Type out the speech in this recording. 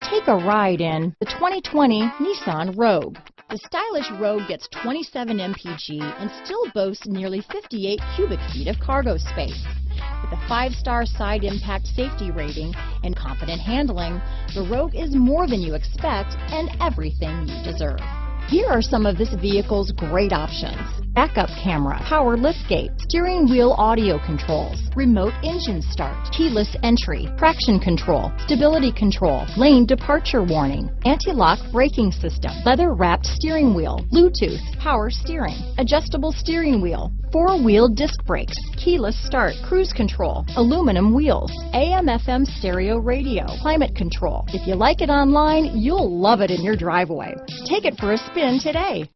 Take a ride in the 2020 Nissan Rogue. The stylish Rogue gets 27 mpg and still boasts nearly 58 cubic feet of cargo space. With a 5-star side impact safety rating and confident handling, the Rogue is more than you expect and everything you deserve. Here are some of this vehicle's great options: backup camera, power liftgate, steering wheel audio controls, remote engine start, keyless entry, traction control, stability control, lane departure warning, anti-lock braking system, leather-wrapped steering wheel, Bluetooth, power steering, adjustable steering wheel, 4-wheel disc brakes, keyless start, cruise control, aluminum wheels, AM/FM stereo radio, climate control. If you like it online, you'll love it in your driveway. Take it for a spin today.